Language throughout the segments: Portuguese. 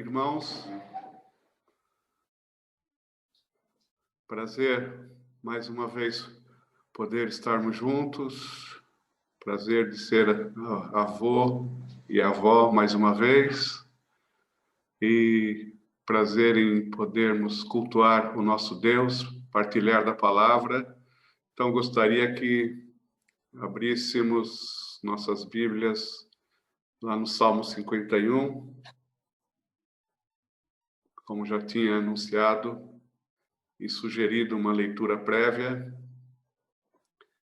irmãos. Prazer, mais uma vez, poder estarmos juntos. Prazer de ser avô e avó mais uma vez. E prazer em podermos cultuar o nosso Deus, partilhar da palavra. Então, gostaria que abríssemos nossas Bíblias lá no Salmo 51. Como já tinha anunciado e sugerido uma leitura prévia,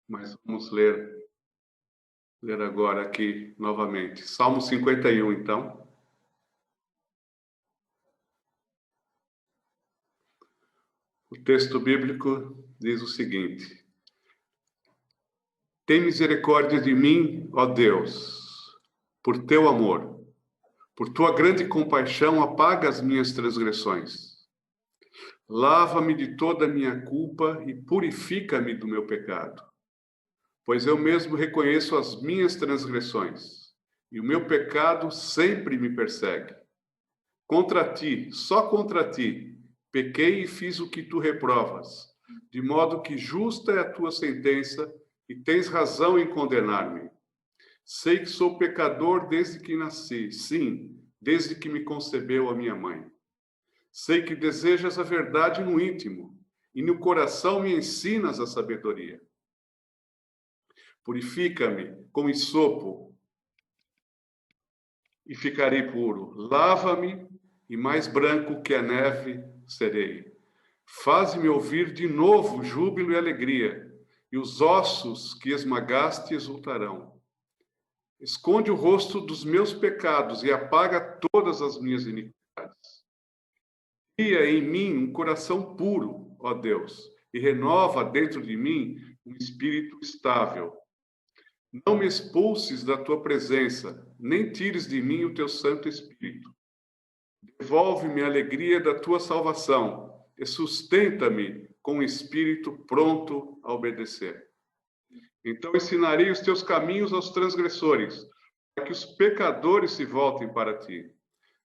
mas vamos ler agora aqui novamente. Salmo 51, então. O texto bíblico diz o seguinte: Tem misericórdia de mim, ó Deus, por teu amor. Por tua grande compaixão, apaga as minhas transgressões. Lava-me de toda a minha culpa e purifica-me do meu pecado. Pois eu mesmo reconheço as minhas transgressões, e o meu pecado sempre me persegue. Contra ti, só contra ti, pequei e fiz o que tu reprovas, de modo que justa é a tua sentença e tens razão em condenar-me. Sei que sou pecador desde que nasci, sim, desde que me concebeu a minha mãe. Sei que desejas a verdade no íntimo, e no coração me ensinas a sabedoria. Purifica-me com hisopo, e ficarei puro. Lava-me, e mais branco que a neve serei. Faze-me ouvir de novo júbilo e alegria, e os ossos que esmagaste exultarão. Esconde o rosto dos meus pecados e apaga todas as minhas iniquidades. Cria em mim um coração puro, ó Deus, e renova dentro de mim um espírito estável. Não me expulses da tua presença, nem tires de mim o teu Santo Espírito. Devolve-me a alegria da tua salvação e sustenta-me com um espírito pronto a obedecer. Então ensinarei os teus caminhos aos transgressores, para que os pecadores se voltem para ti.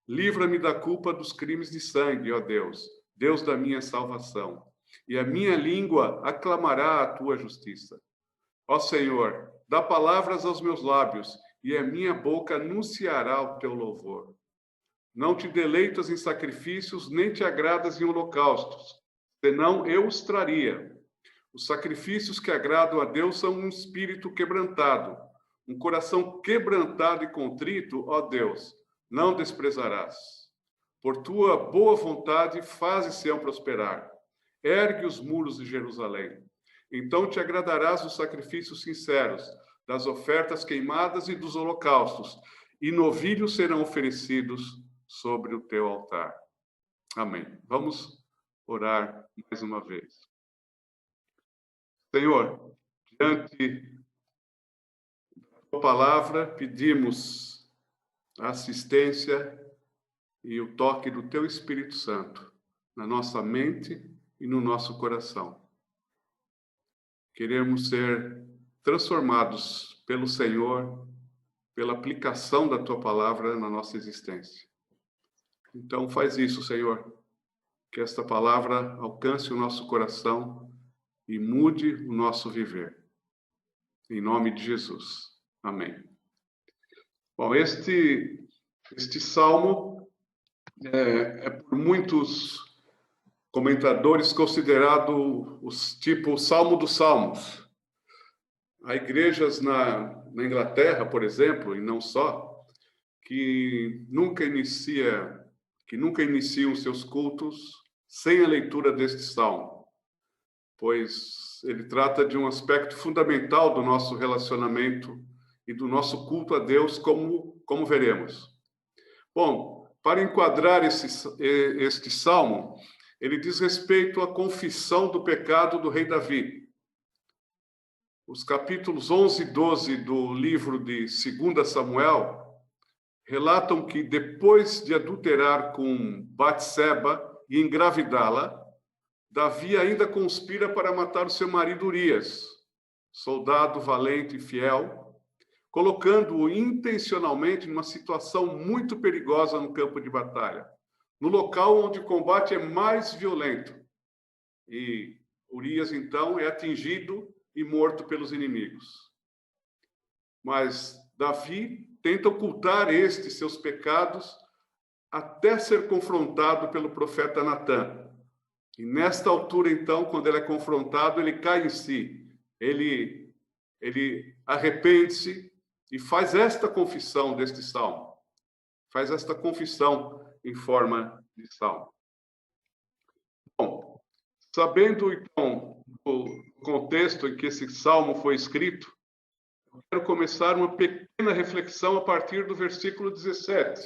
Livra-me da culpa dos crimes de sangue, ó Deus, Deus da minha salvação. E a minha língua aclamará a tua justiça. Ó Senhor, dá palavras aos meus lábios, e a minha boca anunciará o teu louvor. Não te deleitas em sacrifícios, nem te agradas em holocaustos, senão eu os traria. Os sacrifícios que agradam a Deus são um espírito quebrantado, um coração quebrantado e contrito, ó Deus, não desprezarás. Por tua boa vontade, faze Sião prosperar. Ergue os muros de Jerusalém. Então te agradarás dos sacrifícios sinceros, das ofertas queimadas e dos holocaustos, e novilhos serão oferecidos sobre o teu altar. Amém. Vamos orar mais uma vez. Senhor, diante da tua palavra, pedimos a assistência e o toque do teu Espírito Santo na nossa mente e no nosso coração. Queremos ser transformados pelo Senhor, pela aplicação da tua palavra na nossa existência. Então, faz isso, Senhor, que esta palavra alcance o nosso coração e mude o nosso viver. Em nome de Jesus. Amém. Bom, este salmo é por muitos comentadores considerado o Salmo dos Salmos. Há igrejas na Inglaterra, por exemplo, e não só, que nunca iniciam seus cultos sem a leitura deste salmo, pois ele trata de um aspecto fundamental do nosso relacionamento e do nosso culto a Deus, como veremos. Bom, para enquadrar este salmo, ele diz respeito à confissão do pecado do rei Davi. Os capítulos 11 e 12 do livro de 2 Samuel relatam que depois de adulterar com Batseba e engravidá-la, Davi ainda conspira para matar o seu marido Urias, soldado valente e fiel, colocando-o intencionalmente numa situação muito perigosa no campo de batalha. no local onde o combate é mais violento. E Urias, então, é atingido e morto pelos inimigos. Mas Davi tenta ocultar estes seus pecados até ser confrontado pelo profeta Natã. E nesta altura, então, quando ele é confrontado, ele cai em si. Ele arrepende-se e faz esta confissão deste salmo. Faz esta confissão em forma de salmo. Bom, sabendo, então, o contexto em que esse salmo foi escrito, eu quero começar uma pequena reflexão a partir do versículo 17,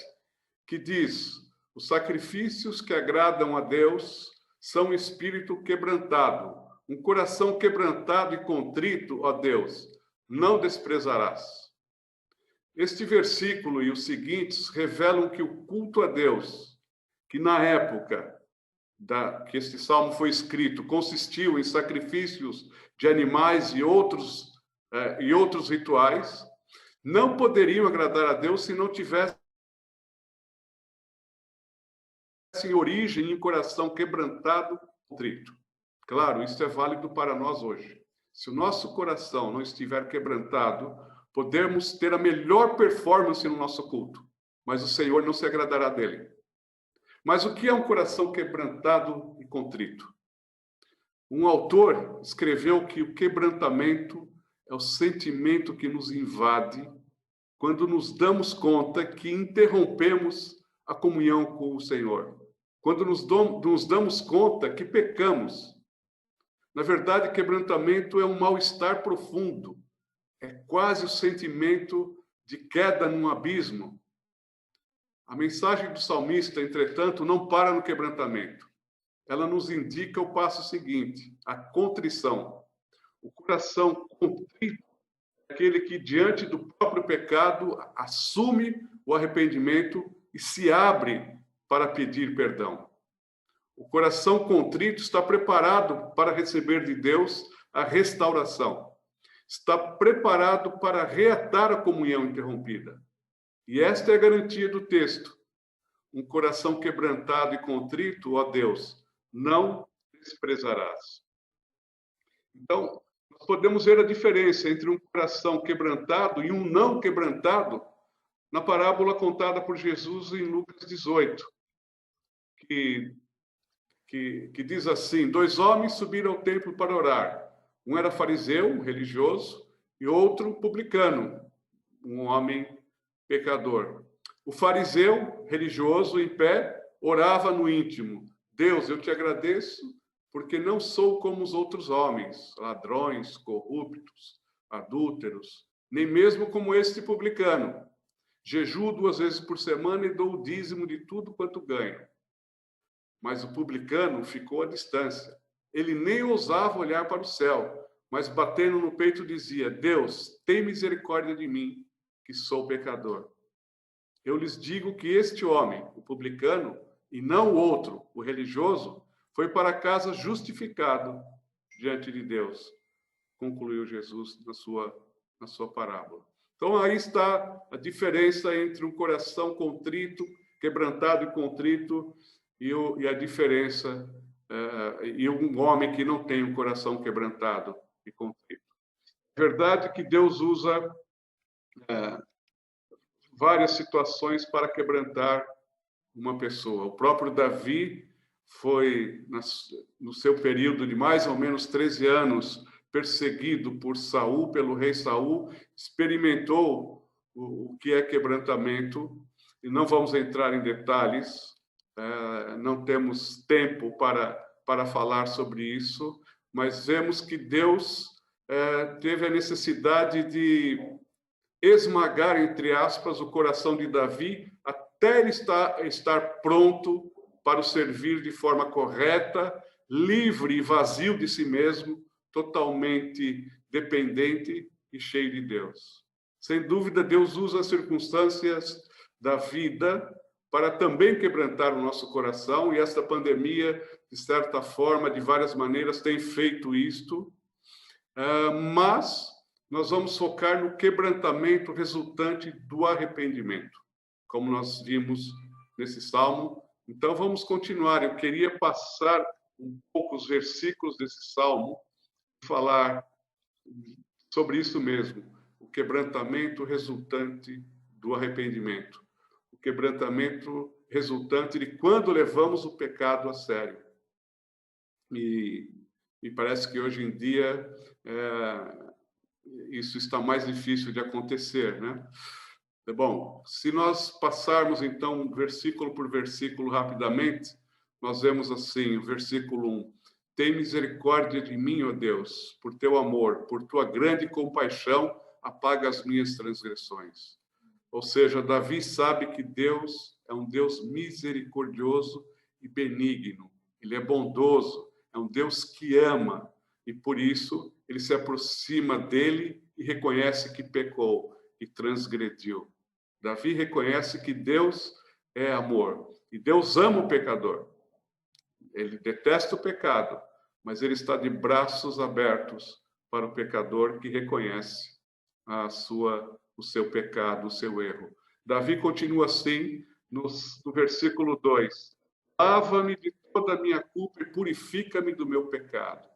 que diz: os sacrifícios que agradam a Deus são um espírito quebrantado, um coração quebrantado e contrito, ó Deus, não desprezarás. Este versículo e os seguintes revelam que o culto a Deus, que na época que este salmo foi escrito, consistiu em sacrifícios de animais e outros rituais, não poderiam agradar a Deus se não tivessem origem em coração quebrantado e contrito. Claro, isso é válido para nós hoje. Se o nosso coração não estiver quebrantado, podemos ter a melhor performance no nosso culto, mas o Senhor não se agradará dele. Mas o que é um coração quebrantado e contrito? Um autor escreveu que o quebrantamento é o sentimento que nos invade quando nos damos conta que interrompemos a comunhão com o Senhor. Quando nos damos conta que pecamos. Na verdade, quebrantamento é um mal-estar profundo. É quase o sentimento de queda num abismo. A mensagem do salmista, entretanto, não para no quebrantamento. Ela nos indica o passo seguinte, a contrição. O coração contrito é aquele que, diante do próprio pecado, assume o arrependimento e se abre para pedir perdão. O coração contrito está preparado para receber de Deus a restauração. Está preparado para reatar a comunhão interrompida. E esta é a garantia do texto. Um coração quebrantado e contrito, ó Deus, não desprezarás. Então, nós podemos ver a diferença entre um coração quebrantado e um não quebrantado na parábola contada por Jesus em Lucas 18, que diz assim: 2 homens subiram ao templo para orar. Um era fariseu, um religioso, e outro publicano, um homem pecador. O fariseu, religioso, em pé, orava no íntimo: Deus, eu te agradeço porque não sou como os outros homens, ladrões, corruptos, adúlteros, nem mesmo como este publicano. Jejuo 2 vezes por semana e dou o dízimo de tudo quanto ganho. Mas o publicano ficou à distância. Ele nem ousava olhar para o céu, mas batendo no peito dizia: Deus, tem misericórdia de mim, que sou pecador. Eu lhes digo que este homem, o publicano, e não o outro, o religioso, foi para casa justificado diante de Deus, concluiu Jesus na sua parábola. Então, aí está a diferença entre um coração contrito, quebrantado e contrito, e a diferença e um homem que não tem um coração quebrantado e contrito. É verdade que Deus usa várias situações para quebrantar uma pessoa. O próprio Davi foi, no seu período de mais ou menos 13 anos, perseguido por Saul, pelo rei Saul, experimentou o que é quebrantamento, e não vamos entrar em detalhes, não temos tempo para falar sobre isso, mas vemos que Deus teve a necessidade de esmagar, entre aspas, o coração de Davi até ele estar pronto para o servir de forma correta, livre e vazio de si mesmo, totalmente dependente e cheio de Deus. Sem dúvida, Deus usa as circunstâncias da vida para também quebrantar o nosso coração, e esta pandemia, de certa forma, de várias maneiras, tem feito isto, mas nós vamos focar no quebrantamento resultante do arrependimento. Como nós vimos nesse salmo, Então, vamos continuar. Eu queria passar um pouco os versículos desse salmo, falar sobre isso mesmo, o quebrantamento resultante do arrependimento, o quebrantamento resultante de quando levamos o pecado a sério. E parece que hoje em dia isso está mais difícil de acontecer, né? Bom, se nós passarmos então versículo por versículo rapidamente, nós vemos assim, o versículo 1: Tem misericórdia de mim, ó Deus, por teu amor, por tua grande compaixão, apaga as minhas transgressões. Ou seja, Davi sabe que Deus é um Deus misericordioso e benigno. Ele é bondoso, é um Deus que ama, e por isso ele se aproxima dele e reconhece que pecou e transgrediu. Davi reconhece que Deus é amor e Deus ama o pecador. Ele detesta o pecado, mas ele está de braços abertos para o pecador que reconhece o seu pecado, o seu erro. Davi continua assim no versículo 2: Lava-me de toda a minha culpa e purifica-me do meu pecado.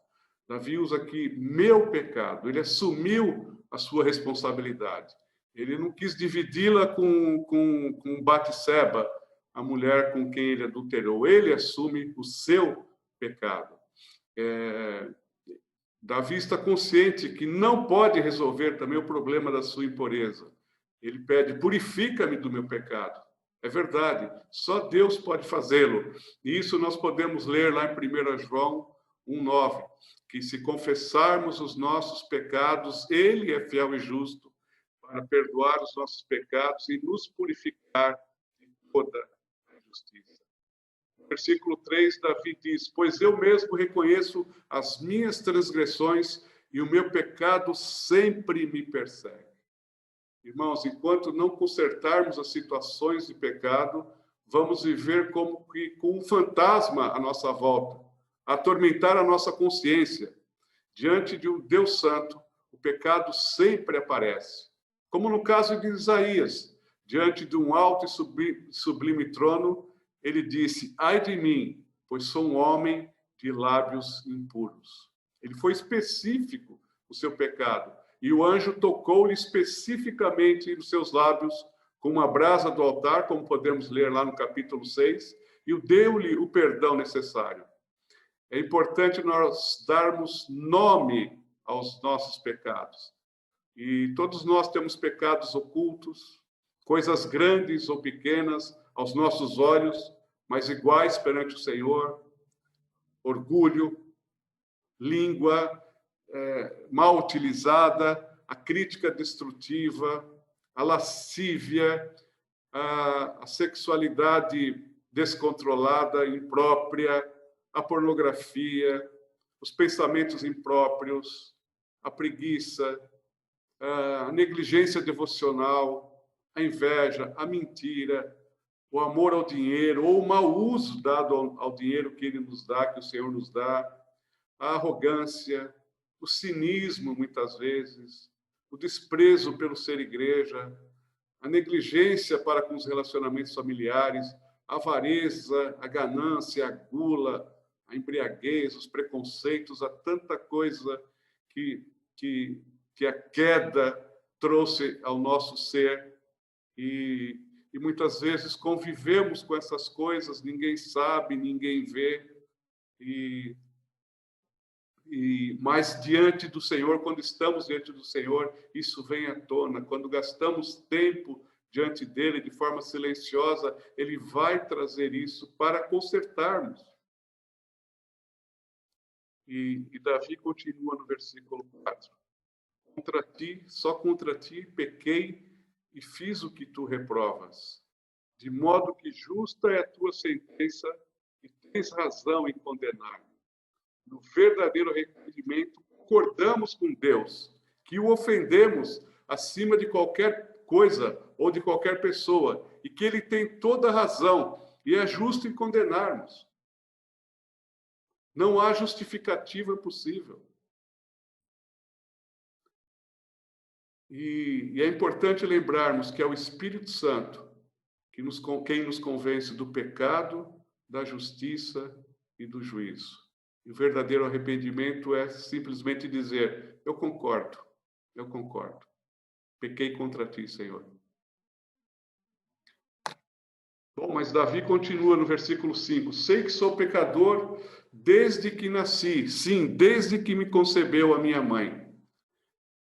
Davi usa aqui meu pecado, ele assumiu a sua responsabilidade. Ele não quis dividi-la com Batseba, a mulher com quem ele adulterou. Ele assume o seu pecado. Davi está consciente que não pode resolver também o problema da sua impureza. Ele pede, purifica-me do meu pecado. É verdade, só Deus pode fazê-lo. E isso nós podemos ler lá em 1 João 1,9, que se confessarmos os nossos pecados, Ele é fiel e justo para perdoar os nossos pecados e nos purificar de toda a injustiça. No versículo 3, Davi diz: Pois eu mesmo reconheço as minhas transgressões e o meu pecado sempre me persegue. Irmãos, enquanto não consertarmos as situações de pecado, vamos viver como que com um fantasma à nossa volta, atormentar a nossa consciência. Diante de um Deus santo, o pecado sempre aparece. Como no caso de Isaías, diante de um alto e sublime trono, ele disse: Ai de mim, pois sou um homem de lábios impuros. Ele foi específico no seu pecado. E o anjo tocou-lhe especificamente nos seus lábios com uma brasa do altar, como podemos ler lá no capítulo 6, e deu-lhe o perdão necessário. É importante nós darmos nome aos nossos pecados. E todos nós temos pecados ocultos, coisas grandes ou pequenas aos nossos olhos, mas iguais perante o Senhor: orgulho, língua mal utilizada, a crítica destrutiva, a lascívia, a sexualidade descontrolada, imprópria, a pornografia, os pensamentos impróprios, a preguiça, a negligência devocional, a inveja, a mentira, o amor ao dinheiro, ou o mau uso dado ao dinheiro que ele nos dá, que o Senhor nos dá, a arrogância, o cinismo, muitas vezes, o desprezo pelo ser igreja, a negligência para com os relacionamentos familiares, a avareza, a ganância, a gula, a embriaguez, os preconceitos, a tanta coisa que a queda trouxe ao nosso ser. E muitas vezes convivemos com essas coisas, ninguém sabe, ninguém vê, mas diante do Senhor, quando estamos diante do Senhor, isso vem à tona. Quando gastamos tempo diante dele de forma silenciosa, ele vai trazer isso para consertarmos. E Davi continua no versículo 4. Contra ti, só contra ti, pequei e fiz o que tu reprovas, de modo que justa é a tua sentença e tens razão em condenar-me. No verdadeiro arrependimento, concordamos com Deus, que o ofendemos acima de qualquer coisa ou de qualquer pessoa, e que ele tem toda a razão e é justo em condenarmos. Não há justificativa possível. E é importante lembrarmos que é o Espírito Santo quem nos convence do pecado, da justiça e do juízo. E o verdadeiro arrependimento é simplesmente dizer: eu concordo. Pequei contra ti, Senhor. Bom, mas Davi continua no versículo 5. Sei que sou pecador desde que nasci. Sim, desde que me concebeu a minha mãe.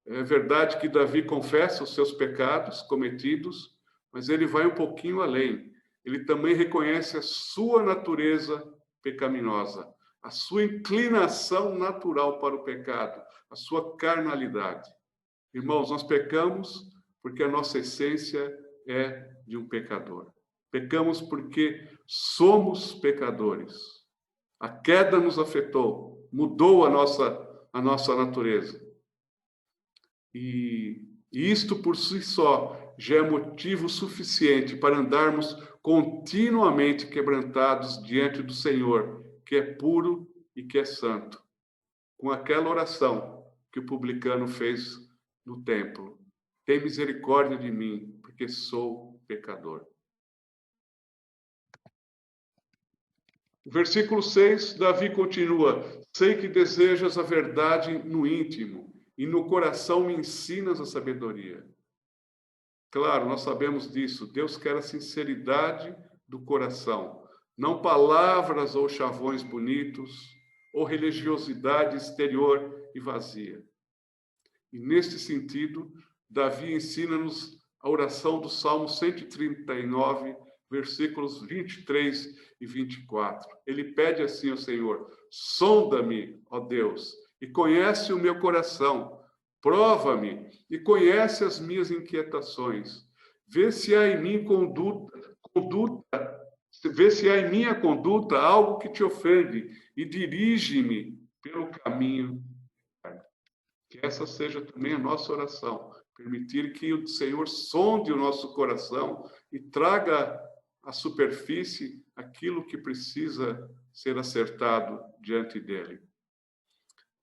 É verdade que Davi confessa os seus pecados cometidos, mas ele vai um pouquinho além. Ele também reconhece a sua natureza pecaminosa, a sua inclinação natural para o pecado, a sua carnalidade. Irmãos, nós pecamos porque a nossa essência é de um pecador. Pecamos porque somos pecadores. A queda nos afetou, mudou a nossa natureza. E isto por si só já é motivo suficiente para andarmos continuamente quebrantados diante do Senhor, que é puro e que é santo. Com aquela oração que o publicano fez no templo: tem misericórdia de mim, porque sou pecador. O versículo 6, Davi continua: sei que desejas a verdade no íntimo, e no coração me ensinas a sabedoria. Claro, nós sabemos disso. Deus quer a sinceridade do coração, não palavras ou chavões bonitos, ou religiosidade exterior e vazia. E neste sentido, Davi ensina-nos a oração do Salmo 139, versículos 23 e 24. Ele pede assim ao Senhor: sonda-me, ó Deus, e conhece o meu coração. Prova-me e conhece as minhas inquietações. Vê se há em mim vê se há em minha conduta algo que te ofende e dirige-me pelo caminho. Que essa seja também a nossa oração. Permitir que o Senhor sonde o nosso coração e traga à superfície aquilo que precisa ser acertado diante dele.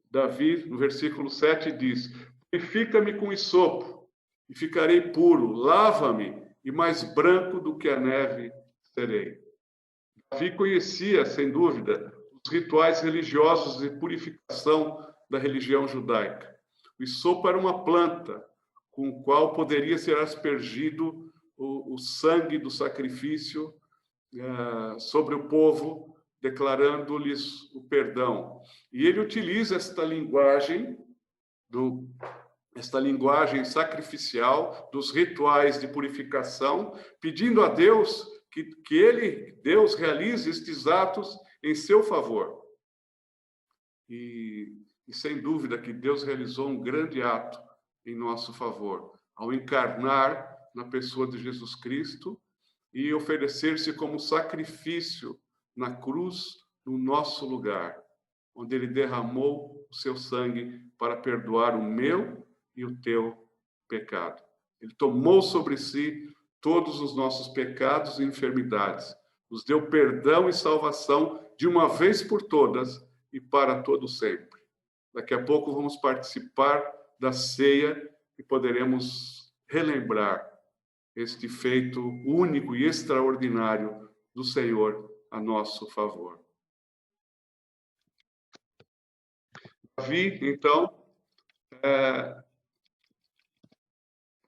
Davi, no versículo 7, diz: purifica-me com hisopo e ficarei puro, lava-me e mais branco do que a neve serei. Davi conhecia, sem dúvida, os rituais religiosos de purificação da religião judaica. O hisopo era uma planta com o qual poderia ser aspergido o sangue do sacrifício sobre o povo, declarando-lhes o perdão. E ele utiliza esta linguagem sacrificial dos rituais de purificação, pedindo a Deus que Deus realize estes atos em seu favor. E sem dúvida que Deus realizou um grande ato em nosso favor, ao encarnar na pessoa de Jesus Cristo e oferecer-se como sacrifício na cruz, no nosso lugar, onde ele derramou o seu sangue para perdoar o meu e o teu pecado. Ele tomou sobre si todos os nossos pecados e enfermidades, nos deu perdão e salvação de uma vez por todas e para todo sempre. Daqui a pouco vamos participar da ceia e poderemos relembrar este feito único e extraordinário do Senhor a nosso favor. Davi, então,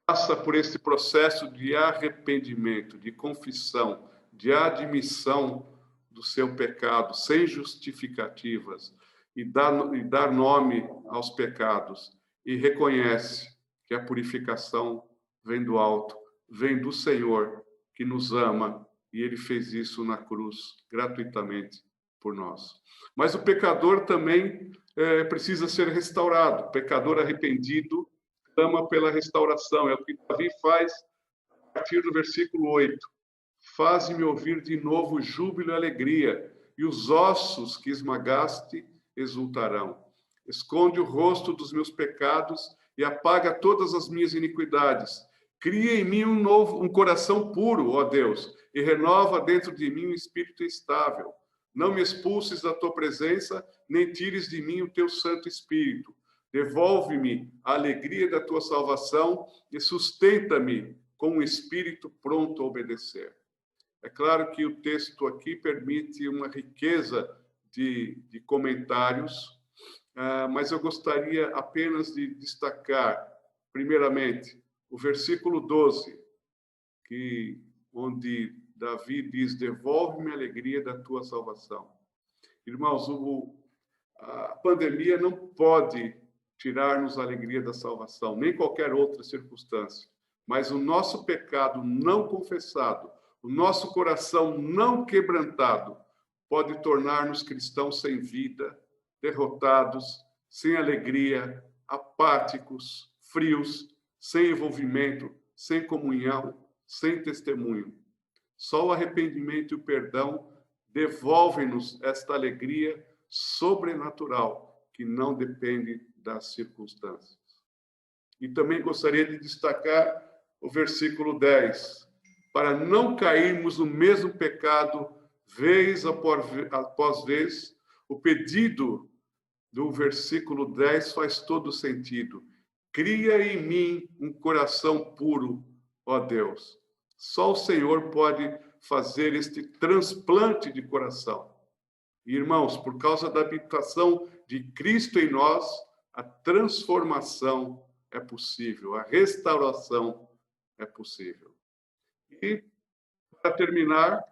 passa por esse processo de arrependimento, de confissão, de admissão do seu pecado, sem justificativas, e dar nome aos pecados, e reconhece que a purificação vem do alto, vem do Senhor, que nos ama, e ele fez isso na cruz, gratuitamente, por nós. Mas o pecador também precisa ser restaurado. O pecador arrependido clama pela restauração. É o que Davi faz a partir do versículo 8. Faze-me ouvir de novo júbilo e alegria, e os ossos que esmagaste exultarão. Esconde o rosto dos meus pecados e apaga todas as minhas iniquidades. Cria em mim um coração puro, ó Deus, e renova dentro de mim um espírito estável. Não me expulses da tua presença, nem tires de mim o teu Santo Espírito. Devolve-me a alegria da tua salvação e sustenta-me com um espírito pronto a obedecer. É claro que o texto aqui permite uma riqueza de comentários, mas eu gostaria apenas de destacar, primeiramente, o versículo 12, onde Davi diz: devolve-me a alegria da tua salvação. Irmãos, a pandemia não pode tirar-nos a alegria da salvação, nem qualquer outra circunstância. Mas o nosso pecado não confessado, o nosso coração não quebrantado, pode tornar-nos cristãos sem vida, derrotados, sem alegria, apáticos, frios, sem envolvimento, sem comunhão, sem testemunho. Só o arrependimento e o perdão devolvem-nos esta alegria sobrenatural que não depende das circunstâncias. E também gostaria de destacar o versículo 10, para não cairmos no mesmo pecado vez após vez. O pedido do versículo 10 faz todo sentido. Cria em mim um coração puro, ó Deus. Só o Senhor pode fazer este transplante de coração. Irmãos, por causa da habitação de Cristo em nós, a transformação é possível, a restauração é possível. E, para terminar,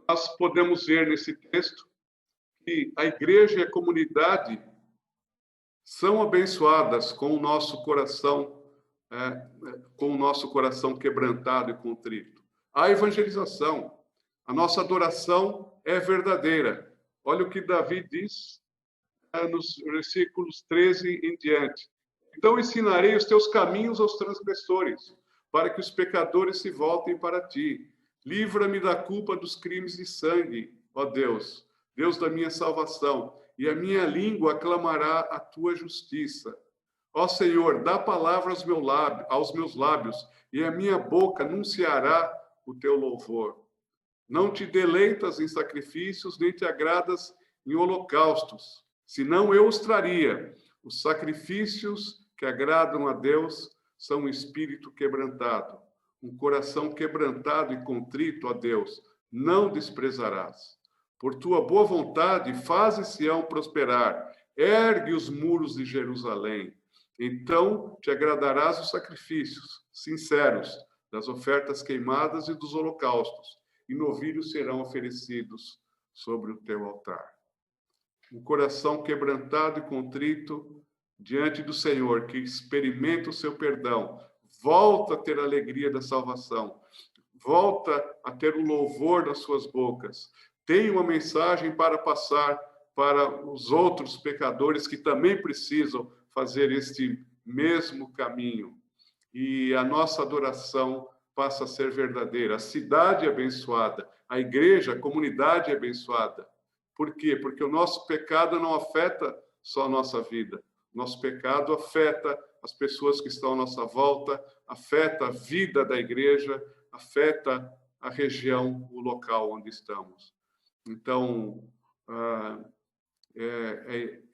nós podemos ver nesse texto que a igreja e a comunidade são abençoadas com o nosso coração, quebrantado e contrito. A evangelização, a nossa adoração é verdadeira. Olha o que Davi diz nos versículos 13 em diante. Então ensinarei os teus caminhos aos transgressores, para que os pecadores se voltem para ti. Livra-me da culpa dos crimes de sangue, ó Deus, Deus da minha salvação, e a minha língua aclamará a tua justiça. Ó Senhor, dá palavras aos meus lábios, e a minha boca anunciará o teu louvor. Não te deleitas em sacrifícios, nem te agradas em holocaustos, senão eu os traria. Os sacrifícios que agradam a Deus são um espírito quebrantado, um coração quebrantado e contrito a Deus, não desprezarás. Por tua boa vontade, faze Sião prosperar, ergue os muros de Jerusalém. Então te agradarás os sacrifícios sinceros, das ofertas queimadas e dos holocaustos, e novilhos serão oferecidos sobre o teu altar. Um coração quebrantado e contrito diante do Senhor, que experimenta o seu perdão, volta a ter a alegria da salvação, volta a ter o louvor das suas bocas, tem uma mensagem para passar para os outros pecadores que também precisam fazer este mesmo caminho. E a nossa adoração passa a ser verdadeira. A cidade é abençoada, a igreja, a comunidade é abençoada. Por quê? Porque o nosso pecado não afeta só a nossa vida. Nosso pecado afeta as pessoas que estão à nossa volta, afeta a vida da igreja, afeta a região, o local onde estamos. Então,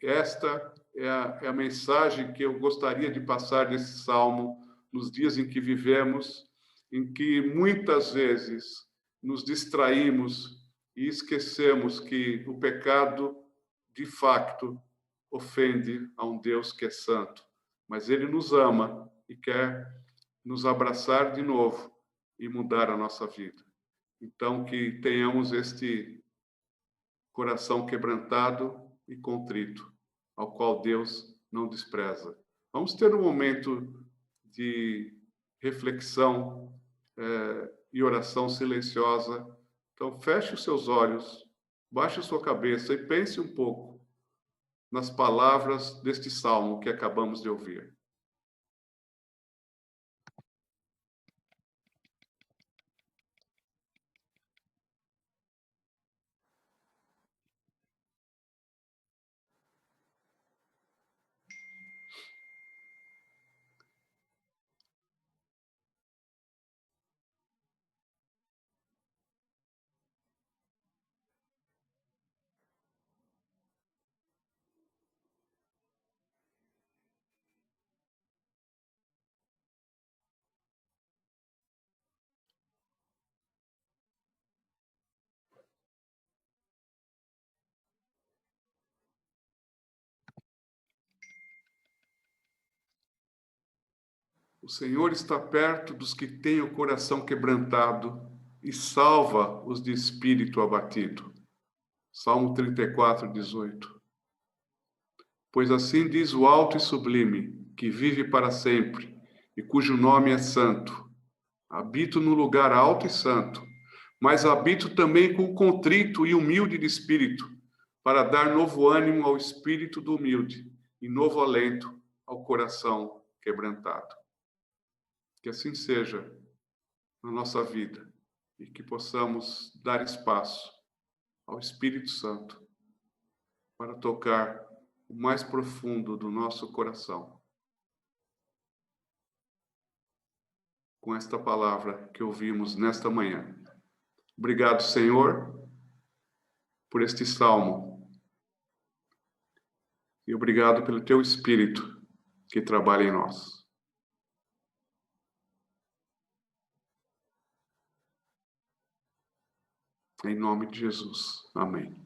esta é a mensagem que eu gostaria de passar desse salmo nos dias em que vivemos, em que muitas vezes nos distraímos e esquecemos que o pecado, de facto, ofende a um Deus que é santo, mas ele nos ama e quer nos abraçar de novo e mudar a nossa vida. Então, que tenhamos este coração quebrantado e contrito, ao qual Deus não despreza. Vamos ter um momento de reflexão e oração silenciosa. Então, feche os seus olhos, baixe a sua cabeça e pense um pouco nas palavras deste salmo que acabamos de ouvir. O Senhor está perto dos que têm o coração quebrantado e salva os de espírito abatido. Salmo 34, 18. Pois assim diz o alto e sublime, que vive para sempre, e cujo nome é santo. Habito no lugar alto e santo, mas habito também com o contrito e humilde de espírito, para dar novo ânimo ao espírito do humilde e novo alento ao coração quebrantado. Que assim seja na nossa vida e que possamos dar espaço ao Espírito Santo para tocar o mais profundo do nosso coração. Com esta palavra que ouvimos nesta manhã. Obrigado, Senhor, por este salmo. E obrigado pelo teu Espírito que trabalha em nós. Em nome de Jesus. Amém.